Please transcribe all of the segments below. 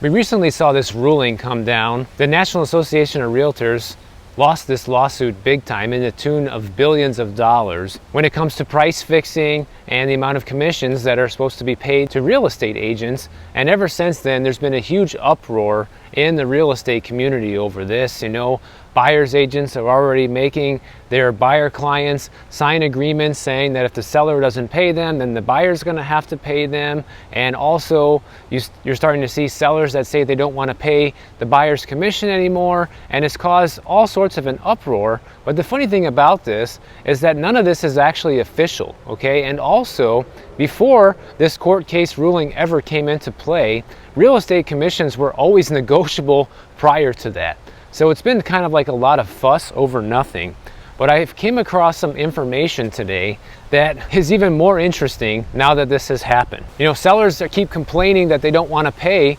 We recently saw this ruling come down. The National Association of Realtors lost this lawsuit big time in the tune of billions of dollars when it comes to price fixing and the amount of commissions that are supposed to be paid to real estate agents. And ever since then, there's been a huge uproar in the real estate community over this. You know, buyers agents are already making their buyer clients sign agreements saying that if the seller doesn't pay them, then the buyer's going to have to pay them. And also you're starting to see sellers that say they don't want to pay the buyer's commission anymore, and it's caused all sorts of an uproar. But the funny thing about this is that none of this is actually official, okay? And also, before this court case ruling ever came into play, real estate commissions were always negotiable prior to that. So it's been kind of like a lot of fuss over nothing. But I've came across some information today that is even more interesting now that this has happened. You know, sellers keep complaining that they don't want to pay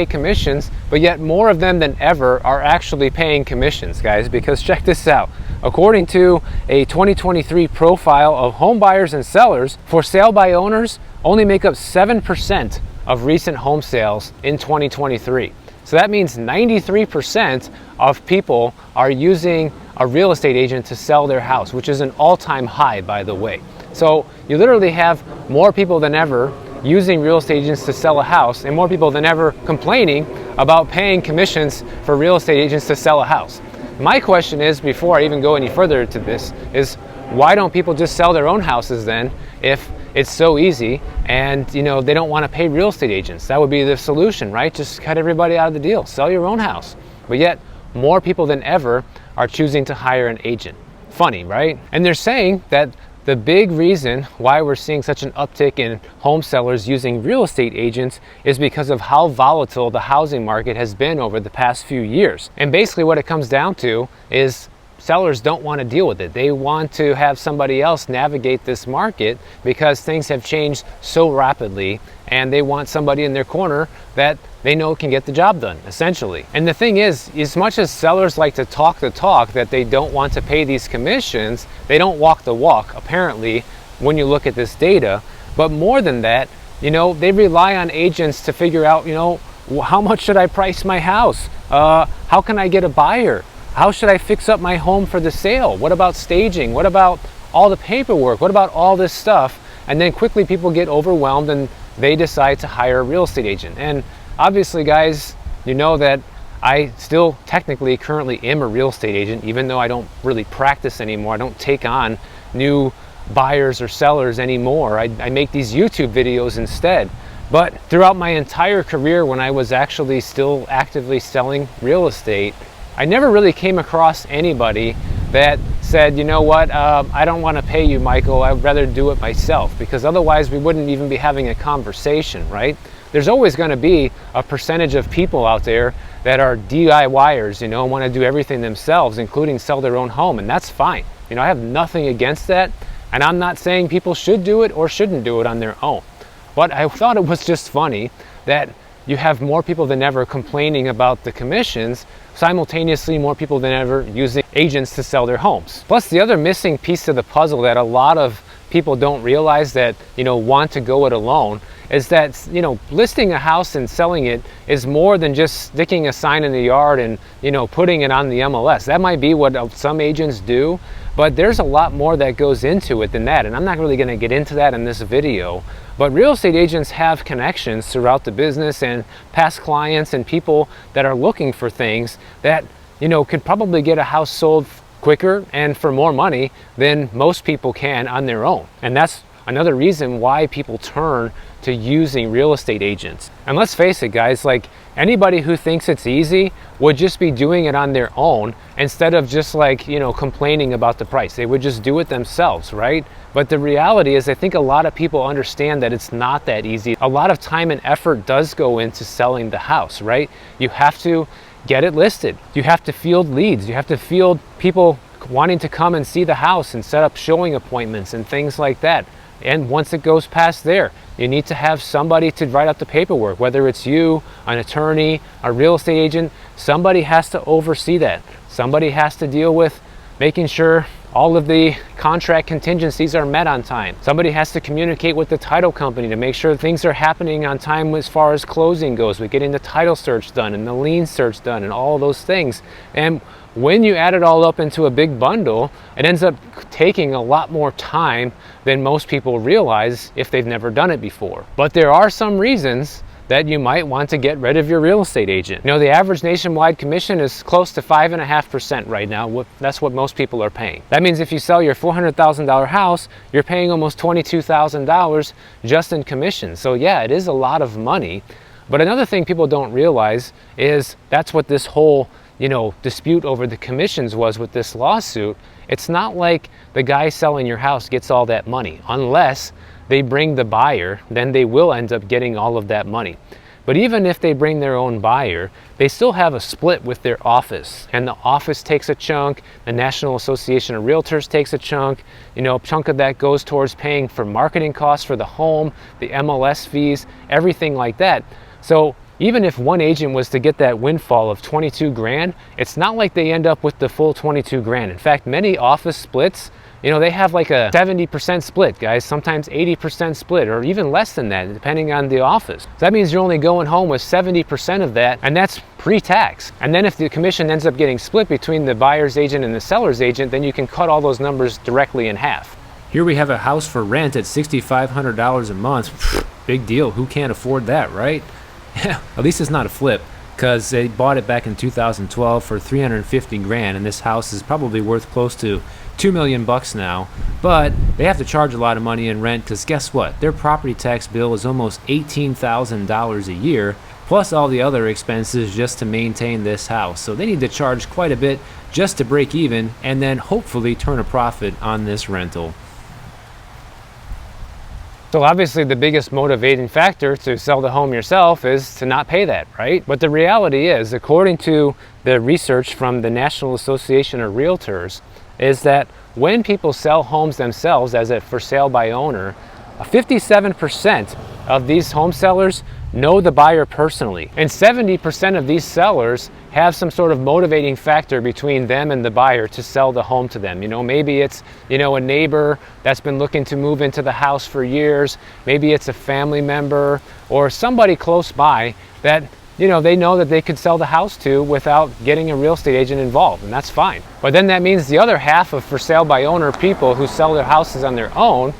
commissions, but yet more of them than ever are actually paying commissions, guys, because check this out. According to a 2023 profile of home buyers and sellers, for sale by owners only make up 7% of recent home sales in 2023. So that means 93% of people are using a real estate agent to sell their house, which is an all-time high, by the way. So you literally have more people than ever using real estate agents to sell a house, and more people than ever complaining about paying commissions for real estate agents to sell a house. My question is, before I even go any further to this, is why don't people just sell their own houses then if it's so easy and you know they don't want to pay real estate agents? That would be the solution, right? Just cut everybody out of the deal, sell your own house. But yet more people than ever are choosing to hire an agent. Funny, right? And they're saying that the big reason why we're seeing such an uptick in home sellers using real estate agents is because of how volatile the housing market has been over the past few years. And basically what it comes down to is sellers don't want to deal with it. They want to have somebody else navigate this market because things have changed so rapidly, and they want somebody in their corner that they know can get the job done, essentially. And the thing is, as much as sellers like to talk the talk that they don't want to pay these commissions, they don't walk the walk, apparently, when you look at this data. But more than that, you know, they rely on agents to figure out, you know, how much should I price my house? How can I get a buyer? How should I fix up my home for the sale? What about staging? What about all the paperwork? What about all this stuff? And then quickly people get overwhelmed and they decide to hire a real estate agent. And obviously, guys, you know that I still technically currently am a real estate agent, even though I don't really practice anymore. I don't take on new buyers or sellers anymore. I make these YouTube videos instead. But throughout my entire career, when I was actually still actively selling real estate, I never really came across anybody that said, you know what, I don't want to pay you, Michael. I'd rather do it myself, because otherwise we wouldn't even be having a conversation, right? There's always going to be a percentage of people out there that are DIYers, you know, and want to do everything themselves, including sell their own home, and that's fine. You know, I have nothing against that, and I'm not saying people should do it or shouldn't do it on their own. But I thought it was just funny that you have more people than ever complaining about the commissions, simultaneously more people than ever using agents to sell their homes. Plus, the other missing piece to the puzzle that a lot of people don't realize that, you know, want to go it alone is that, you know, listing a house and selling it is more than just sticking a sign in the yard and, you know, putting it on the MLS. That might be what some agents do, but there's a lot more that goes into it than that. And I'm not really going to get into that in this video. But real estate agents have connections throughout the business and past clients and people that are looking for things that, you know, could probably get a house sold quicker and for more money than most people can on their own. And that's another reason why people turn to using real estate agents. And let's face it, guys, like anybody who thinks it's easy would just be doing it on their own instead of just like, you know, complaining about the price. They would just do it themselves, right? But the reality is, I think a lot of people understand that it's not that easy. A lot of time and effort does go into selling the house, right? You have to get it listed. You have to field leads. You have to field people wanting to come and see the house and set up showing appointments and things like that. And once it goes past there, you need to have somebody to write out the paperwork, whether it's you, an attorney, a real estate agent. Somebody has to oversee that. Somebody has to deal with making sure all of the contract contingencies are met on time. Somebody has to communicate with the title company to make sure things are happening on time as far as closing goes, with getting the title search done and the lien search done and all those things. And when you add it all up into a big bundle, it ends up taking a lot more time than most people realize if they've never done it before. But there are some reasons that you might want to get rid of your real estate agent. You know, the average nationwide commission is close to 5.5% right now. That's what most people are paying. That means if you sell your $400,000 house, you're paying almost $22,000 just in commissions. So yeah, it is a lot of money. But another thing people don't realize is that's what this whole, you know, dispute over the commissions was with this lawsuit. It's not like the guy selling your house gets all that money, unless they bring the buyer, then they will end up getting all of that money. But even if they bring their own buyer, they still have a split with their office. And the office takes a chunk, the National Association of Realtors takes a chunk, you know, a chunk of that goes towards paying for marketing costs for the home, the MLS fees, everything like that. So even if one agent was to get that windfall of 22 grand, it's not like they end up with the full 22 grand. In fact, many office splits, you know, they have like a 70% split, guys, sometimes 80% split, or even less than that, depending on the office. So that means you're only going home with 70% of that, and that's pre-tax. And then if the commission ends up getting split between the buyer's agent and the seller's agent, then you can cut all those numbers directly in half. Here we have a house for rent at $6,500 a month. Big deal. Who can't afford that, right? At least it's not a flip, because they bought it back in 2012 for 350 grand, and this house is probably worth close to $2 million now. But they have to charge a lot of money in rent, because guess what? Their property tax bill is almost $18,000 a year, plus all the other expenses just to maintain this house. So they need to charge quite a bit just to break even, and then hopefully turn a profit on this rental. So obviously the biggest motivating factor to sell the home yourself is to not pay that, right? But the reality is, according to the research from the National Association of Realtors, is that when people sell homes themselves as a for sale by owner, 57% of these home sellers know the buyer personally. And 70% of these sellers have some sort of motivating factor between them and the buyer to sell the home to them. You know, maybe it's, you know, a neighbor that's been looking to move into the house for years. Maybe it's a family member or somebody close by that, you know that they could sell the house to without getting a real estate agent involved, and that's fine. But then that means the other half of for sale by owner people who sell their houses on their own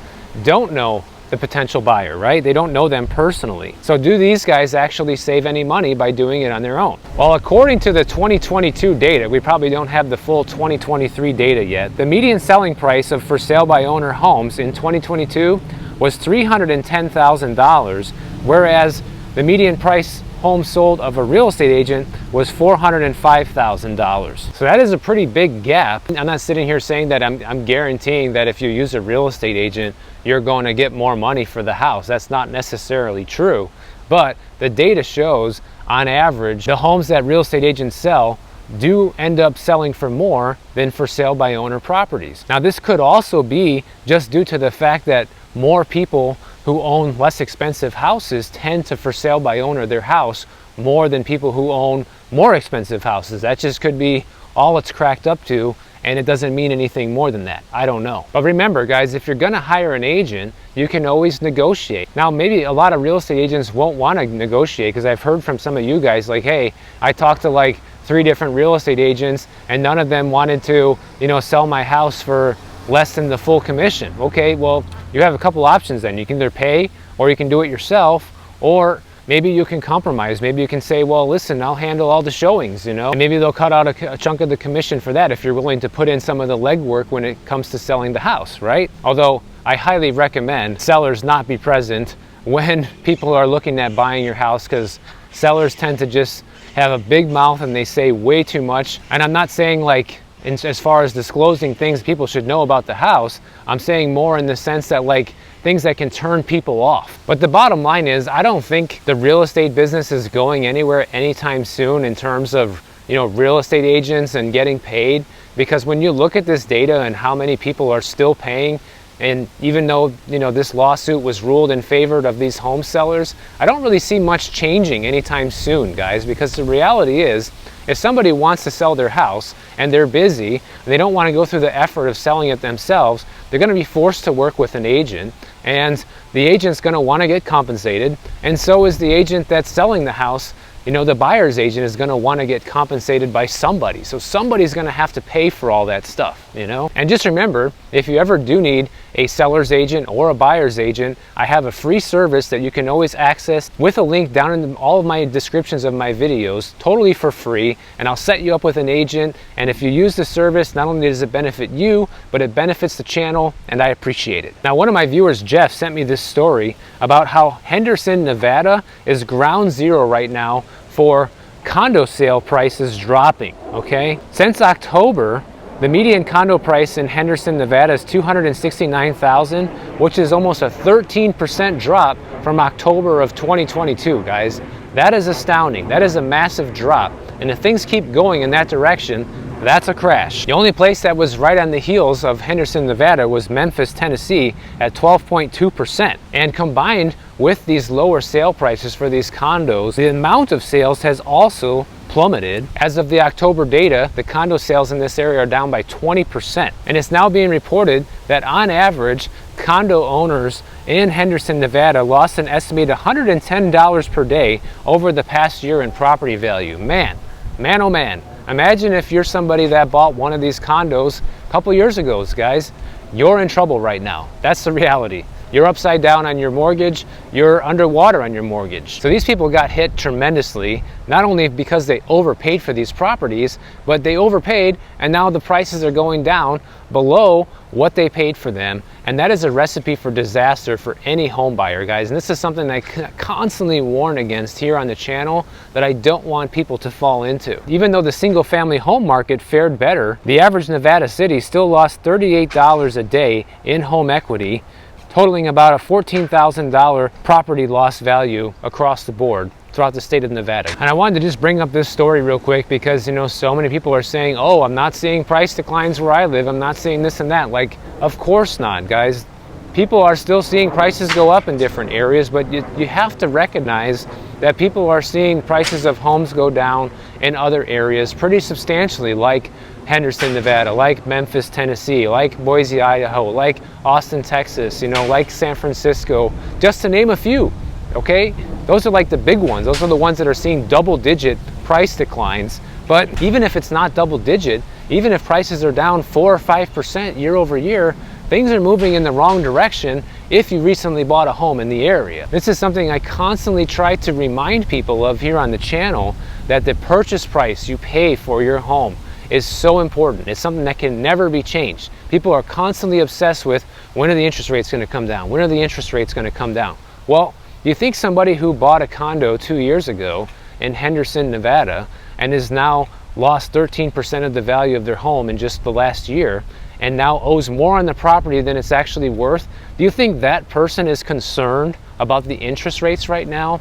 don't know the potential buyer, right? They don't know them personally. So do these guys actually save any money by doing it on their own? Well, according to the 2022 data, we probably don't have the full 2023 data yet. The median selling price of for sale by owner homes in 2022 was $310,000, whereas the median price home sold of a real estate agent was $405,000. So that is a pretty big gap. I'm not sitting here saying that I'm guaranteeing that if you use a real estate agent, you're going to get more money for the house. That's not necessarily true. But the data shows, on average, the homes that real estate agents sell do end up selling for more than for sale by owner properties. Now, this could also be just due to the fact that more people who own less expensive houses tend to for sale by owner their house more than people who own more expensive houses. That just could be all it's cracked up to, and it doesn't mean anything more than that. I don't know. But remember, guys, if you're gonna hire an agent, you can always negotiate. Now, maybe a lot of real estate agents won't want to negotiate, because I've heard from some of you guys like, hey, I talked to like 3 different real estate agents and none of them wanted to, sell my house for less than the full commission. Okay, well, you have a couple options then. You can either pay, or you can do it yourself, or maybe you can compromise. Maybe you can say, well, listen, I'll handle all the showings, and maybe they'll cut out a chunk of the commission for that if you're willing to put in some of the legwork when it comes to selling the house, right? Although I highly recommend sellers not be present when people are looking at buying your house, because sellers tend to just have a big mouth and they say way too much. And I'm not saying like, as far as disclosing things people should know about the house, I'm saying more in the sense that like things that can turn people off. But the bottom line is, I don't think the real estate business is going anywhere anytime soon in terms of, real estate agents and getting paid. Because when you look at this data and how many people are still paying, And even though, you know, this lawsuit was ruled in favor of these home sellers, I don't really see much changing anytime soon, guys, because the reality is, if somebody wants to sell their house and they're busy and they don't want to go through the effort of selling it themselves, they're going to be forced to work with an agent, and the agent's going to want to get compensated, and so is the agent that's selling the house. You know, the buyer's agent is going to want to get compensated by somebody. So somebody's going to have to pay for all that stuff, you know? And just remember, if you ever do need a seller's agent or a buyer's agent, I have a free service that you can always access with a link down in all of my descriptions of my videos, totally for free. And I'll set you up with an agent. And if you use the service, not only does it benefit you, but it benefits the channel, and I appreciate it. Now, one of my viewers, Jeff, sent me this story about how Henderson, Nevada is ground zero right now for condo sale prices dropping, okay? Since October, the median condo price in Henderson, Nevada is $269,000, which is almost a 13% drop from October of 2022, guys. That is astounding. That is a massive drop. And if things keep going in that direction, that's a crash. The only place that was right on the heels of Henderson, Nevada was Memphis, Tennessee at 12.2%. And combined with these lower sale prices for these condos, the amount of sales has also plummeted. As of the October data, the condo sales in this area are down by 20%. And it's now being reported that on average, condo owners in Henderson, Nevada lost an estimated $110 per day over the past year in property value. Man, oh man. Imagine if you're somebody that bought one of these condos a couple years ago, guys. You're in trouble right now. That's the reality. You're upside down on your mortgage, you're underwater on your mortgage. So these people got hit tremendously, not only because they overpaid for these properties, but they overpaid and now the prices are going down below what they paid for them. And that is a recipe for disaster for any home buyer, guys. And this is something I constantly warn against here on the channel that I don't want people to fall into. Even though the single family home market fared better, the average Nevada city still lost $38 a day in home equity, totaling about a $14,000 property loss value across the board throughout the state of Nevada. And I wanted to just bring up this story real quick because, you know, so many people are saying, oh, I'm not seeing price declines where I live, I'm not seeing this and that. Like, of course not, guys. People are still seeing prices go up in different areas, but you have to recognize that people are seeing prices of homes go down in other areas pretty substantially, like Henderson, Nevada, like Memphis, Tennessee, like Boise, Idaho, like Austin, Texas, you know, like San Francisco, just to name a few, okay? Those are like the big ones. Those are the ones that are seeing double-digit price declines. But even if it's not double-digit, even if prices are down 4 or 5% year over year, things are moving in the wrong direction if you recently bought a home in the area. This is something I constantly try to remind people of here on the channel, that the purchase price you pay for your home is so important. It's something that can never be changed. People are constantly obsessed with, when are the interest rates going to come down? When are the interest rates going to come down? Well, you think somebody who bought a condo 2 years ago in Henderson, Nevada, and has now lost 13% of the value of their home in just the last year, and now owes more on the property than it's actually worth, do you think that person is concerned about the interest rates right now?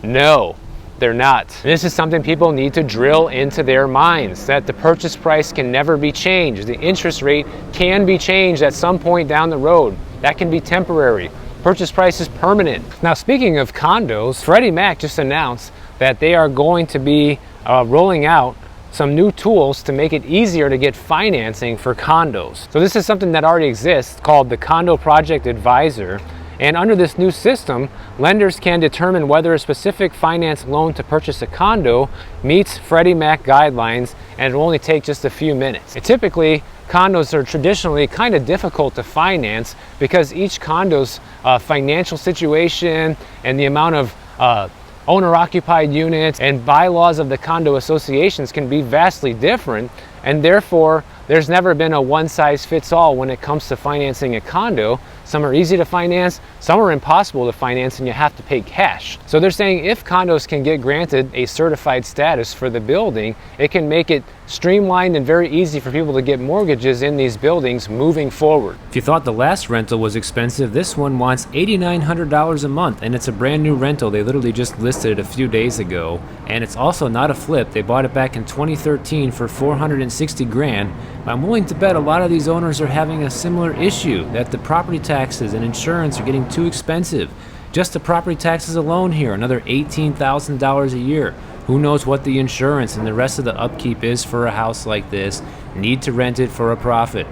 No. They're not. And this is something people need to drill into their minds, that the purchase price can never be changed. The interest rate can be changed at some point down the road. That can be temporary. Purchase price is permanent. Now, speaking of condos, Freddie Mac just announced that they are going to be rolling out some new tools to make it easier to get financing for condos. So this is something that already exists called the Condo Project Advisor. And under this new system, lenders can determine whether a specific finance loan to purchase a condo meets Freddie Mac guidelines, and it will only take just a few minutes. Typically, condos are traditionally kind of difficult to finance because each condo's financial situation and the amount of owner-occupied units and bylaws of the condo associations can be vastly different, and therefore there's never been a one-size-fits-all when it comes to financing a condo. Some are easy to finance, Some are impossible to finance and you have to pay cash. So they're saying if condos can get granted a certified status for the building, it can make it streamlined and very easy for people to get mortgages in these buildings moving forward. If you thought the last rental was expensive, this one wants $8,900 a month, and it's a brand new rental. They literally just listed it a few days ago, and it's also not a flip. They bought it back in 2013 for $460 grand. I'm willing to bet a lot of these owners are having a similar issue, that the property taxes and insurance are getting too expensive. Just the property taxes alone here, another $18,000 a year. Who knows what the insurance and the rest of the upkeep is for a house like this. Need to rent it for a profit.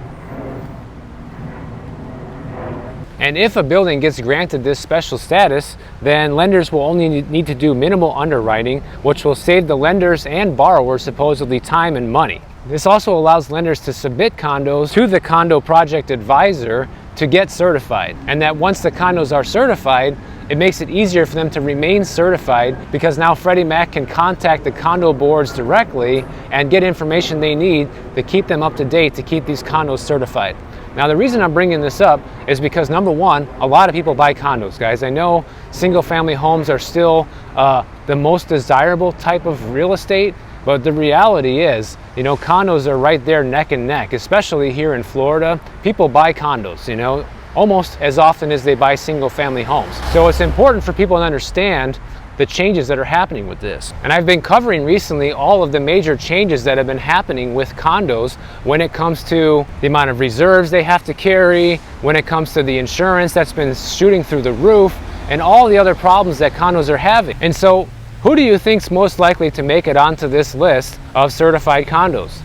And if a building gets granted this special status, then lenders will only need to do minimal underwriting, which will save the lenders and borrowers supposedly time and money. This also allows lenders to submit condos to the condo project advisor to get certified. And that once the condos are certified, it makes it easier for them to remain certified, because now Freddie Mac can contact the condo boards directly and get information they need to keep them up to date to keep these condos certified. Now, the reason I'm bringing this up is because, number one, a lot of people buy condos, guys. I know single family homes are still the most desirable type of real estate, but the reality is, condos are right there neck and neck, especially here in Florida. People buy condos, almost as often as they buy single family homes. So it's important for people to understand the changes that are happening with this. And I've been covering recently all of the major changes that have been happening with condos when it comes to the amount of reserves they have to carry, when it comes to the insurance that's been shooting through the roof, and all the other problems that condos are having. And so, who do you think's most likely to make it onto this list of certified condos?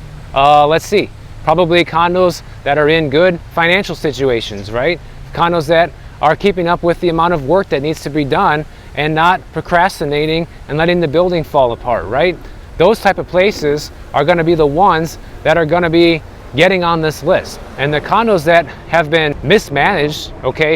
Let's see. Probably condos that are in good financial situations, right? Condos that are keeping up with the amount of work that needs to be done and not procrastinating and letting the building fall apart, right? Those type of places are going to be the ones that are going to be getting on this list. And the condos that have been mismanaged,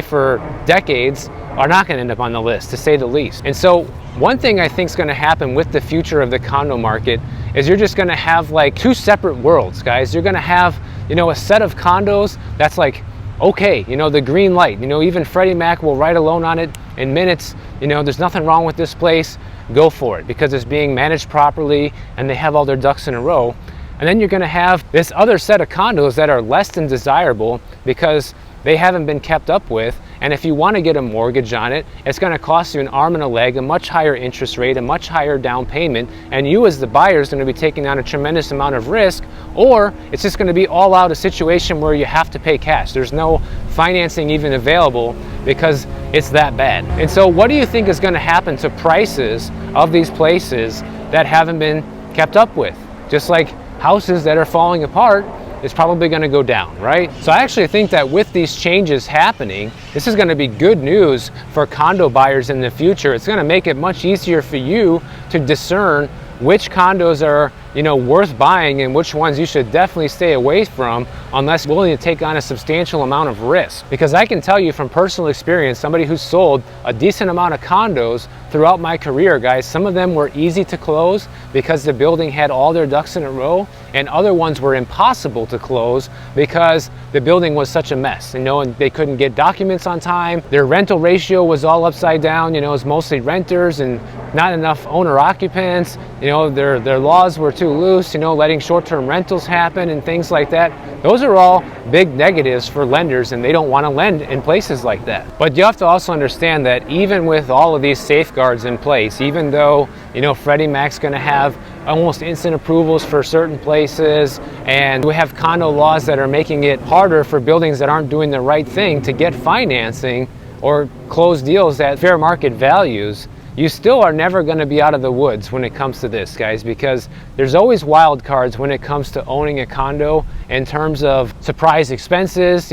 for decades, are not going to end up on the list, to say the least. And so one thing I think is going to happen with the future of the condo market is you're just going to have like two separate worlds, guys. You're going to have, a set of condos that's like, the green light, even Freddie Mac will write a loan on it in minutes. There's nothing wrong with this place, go for it, because it's being managed properly and they have all their ducks in a row. And then you're going to have this other set of condos that are less than desirable because they haven't been kept up with. And if you want to get a mortgage on it, it's going to cost you an arm and a leg, a much higher interest rate, a much higher down payment, and you as the buyer is going to be taking on a tremendous amount of risk, or it's just going to be all out a situation where you have to pay cash. There's no financing even available because it's that bad. And so what do you think is going to happen to prices of these places that haven't been kept up with? Just like houses that are falling apart, it's probably going to go down, right? So I actually think that with these changes happening, this is going to be good news for condo buyers in the future. It's going to make it much easier for you to discern which condos are, worth buying and which ones you should definitely stay away from unless willing to take on a substantial amount of risk. Because I can tell you from personal experience, somebody who sold a decent amount of condos throughout my career, guys, some of them were easy to close because the building had all their ducks in a row, and other ones were impossible to close because the building was such a mess, and they couldn't get documents on time. Their rental ratio was all upside down, it was mostly renters and not enough owner occupants. Their laws were too loose, letting short-term rentals happen and things like that. Those are all big negatives for lenders, and they don't want to lend in places like that. But you have to also understand that even with all of these safeguards in place, even though, Freddie Mac's going to have almost instant approvals for certain places, and we have condo laws that are making it harder for buildings that aren't doing the right thing to get financing or close deals at fair market values, you still are never going to be out of the woods when it comes to this, guys, because there's always wild cards when it comes to owning a condo in terms of surprise expenses.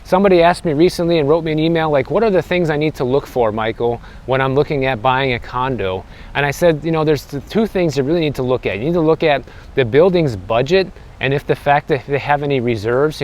Somebody asked me recently and wrote me an email like, what are the things I need to look for, Michael, when I'm looking at buying a condo? And I said, there's the two things you really need to look at. You need to look at the building's budget, and if they have any reserves,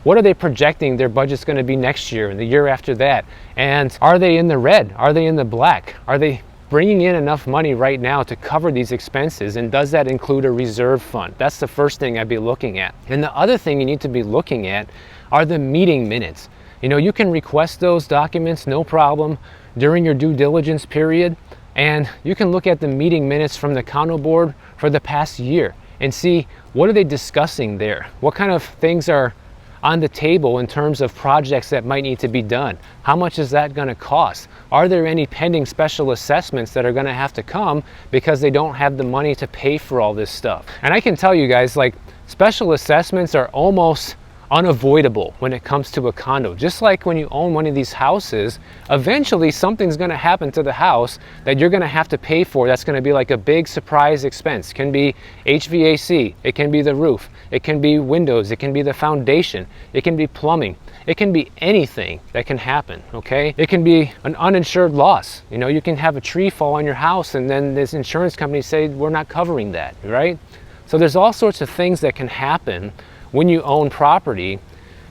what are they projecting their budget's going to be next year and the year after that? And are they in the red? Are they in the black? Are they bringing in enough money right now to cover these expenses? And does that include a reserve fund? That's the first thing I'd be looking at. And the other thing you need to be looking at are the meeting minutes. You know, you can request those documents, no problem, during your due diligence period, and you can look at the meeting minutes from the condo board for the past year and see what are they discussing there, what kind of things are on the table in terms of projects that might need to be done. How much is that going to cost? Are there any pending special assessments that are going to have to come because they don't have the money to pay for all this stuff? And I can tell you guys, like, special assessments are almost unavoidable when it comes to a condo. Just like when you own one of these houses, eventually something's going to happen to the house that you're going to have to pay for. That's going to be like a big surprise expense. It can be HVAC, it can be the roof, it can be windows, it can be the foundation, it can be plumbing, it can be anything that can happen, okay? It can be an uninsured loss. You know, you can have a tree fall on your house and then this insurance company say, we're not covering that, right? So there's all sorts of things that can happen when you own property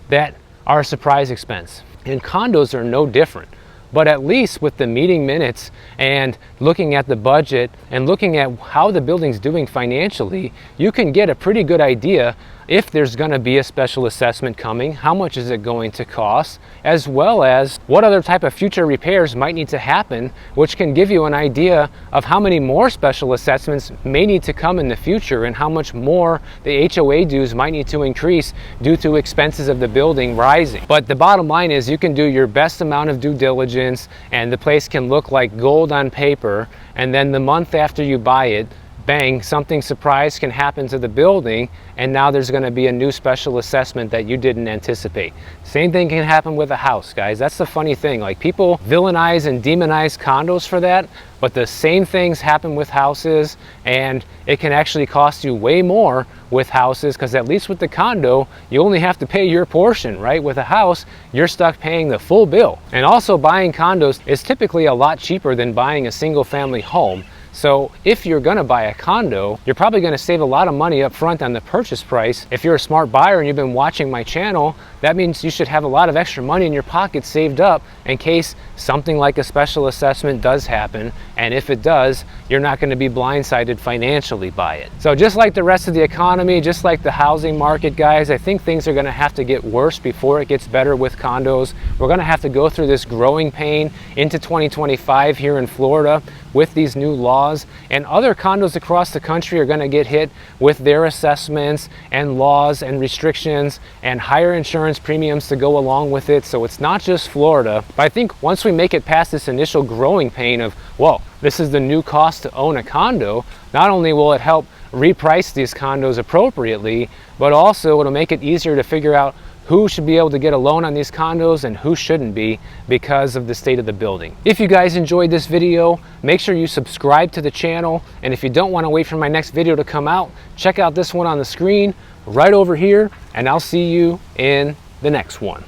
that are a surprise expense. And condos are no different. But at least with the meeting minutes and looking at the budget and looking at how the building's doing financially, you can get a pretty good idea if there's going to be a special assessment coming, how much is it going to cost, as well as what other type of future repairs might need to happen, which can give you an idea of how many more special assessments may need to come in the future and how much more the HOA dues might need to increase due to expenses of the building rising. But the bottom line is you can do your best amount of due diligence and the place can look like gold on paper, and then the month after you buy it, bang, something surprise can happen to the building and now there's going to be a new special assessment that you didn't anticipate. Same thing can happen with a house, guys. That's the funny thing. Like, people villainize and demonize condos for that, but the same things happen with houses, and it can actually cost you way more with houses, because at least with the condo, you only have to pay your portion, right? With a house, you're stuck paying the full bill. And also, buying condos is typically a lot cheaper than buying a single family home. So if you're going to buy a condo, you're probably going to save a lot of money up front on the purchase price. If you're a smart buyer and you've been watching my channel, that means you should have a lot of extra money in your pocket saved up in case something like a special assessment does happen. And if it does, you're not going to be blindsided financially by it. So just like the rest of the economy, just like the housing market, guys, I think things are going to have to get worse before it gets better with condos. We're going to have to go through this growing pain into 2025 here in Florida with these new laws, and other condos across the country are going to get hit with their assessments and laws and restrictions and higher insurance premiums to go along with it. So it's not just Florida. But I think once we make it past this initial growing pain of, well, this is the new cost to own a condo, not only will it help reprice these condos appropriately, but also it'll make it easier to figure out who should be able to get a loan on these condos and who shouldn't be because of the state of the building. If you guys enjoyed this video, make sure you subscribe to the channel. And if you don't want to wait for my next video to come out, check out this one on the screen right over here, and I'll see you in the next one.